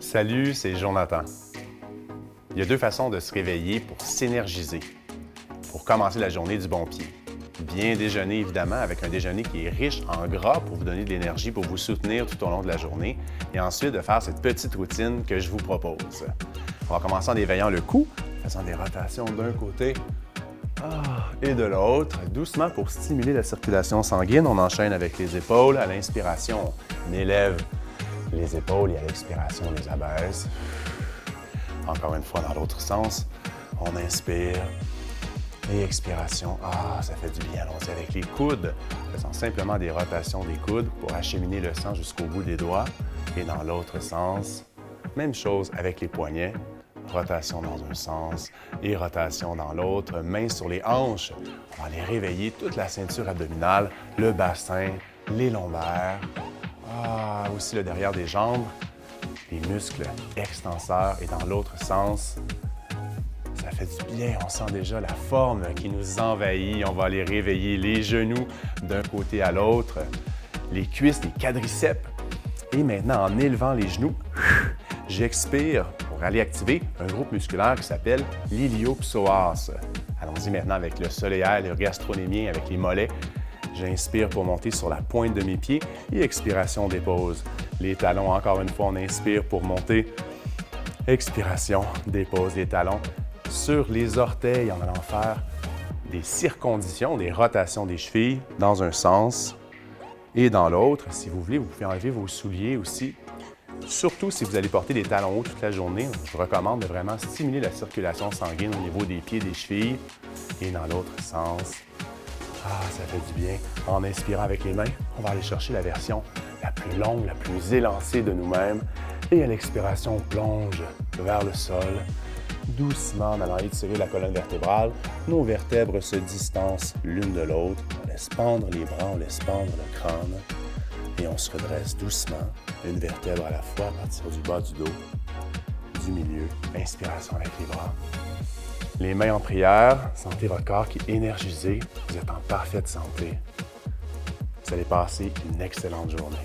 Salut, c'est Jonathan. Il y a deux façons de se réveiller pour s'énergiser, pour commencer la journée du bon pied. Bien déjeuner, évidemment, avec un déjeuner qui est riche en gras pour vous donner de l'énergie, pour vous soutenir tout au long de la journée. Et ensuite, de faire cette petite routine que je vous propose. On va commencer en éveillant le cou, faisant des rotations d'un côté et de l'autre, doucement pour stimuler la circulation sanguine. On enchaîne avec les épaules. À l'inspiration, on élève les épaules et à l'expiration, on les abaisse. Encore une fois, dans l'autre sens, on inspire et expiration. Ça fait du bien. Allons-y avec les coudes, faisant simplement des rotations des coudes pour acheminer le sang jusqu'au bout des doigts. Et dans l'autre sens, même chose avec les poignets. Rotation dans un sens et rotation dans l'autre. Mains sur les hanches. On va aller réveiller toute la ceinture abdominale, le bassin, les lombaires. Aussi le derrière des jambes, les muscles extenseurs et dans l'autre sens. Ça fait du bien, on sent déjà la forme qui nous envahit. On va aller réveiller les genoux d'un côté à l'autre, les cuisses, les quadriceps. Et maintenant, en élevant les genoux, j'expire pour aller activer un groupe musculaire qui s'appelle l'iliopsoas. Allons-y maintenant avec le soléaire, le gastronémien, avec les mollets. J'inspire pour monter sur la pointe de mes pieds et expiration, dépose. Les talons, encore une fois, on inspire pour monter. Expiration, dépose les talons sur les orteils en allant faire des circonditions, des rotations des chevilles dans un sens et dans l'autre. Si vous voulez, vous pouvez enlever vos souliers aussi. Surtout si vous allez porter des talons hauts toute la journée, je vous recommande de vraiment stimuler la circulation sanguine au niveau des pieds et des chevilles et dans l'autre sens. Ça fait du bien. En inspirant avec les mains, on va aller chercher la version la plus longue, la plus élancée de nous-mêmes. Et à l'expiration, on plonge vers le sol, doucement en allant étirer la colonne vertébrale. Nos vertèbres se distancent l'une de l'autre. On laisse pendre les bras, on laisse pendre le crâne. Et on se redresse doucement, une vertèbre à la fois à partir du bas du dos, du milieu. Inspiration avec les bras. Les mains en prière, sentez votre corps qui est énergisé. Vous êtes en parfaite santé. Vous allez passer une excellente journée.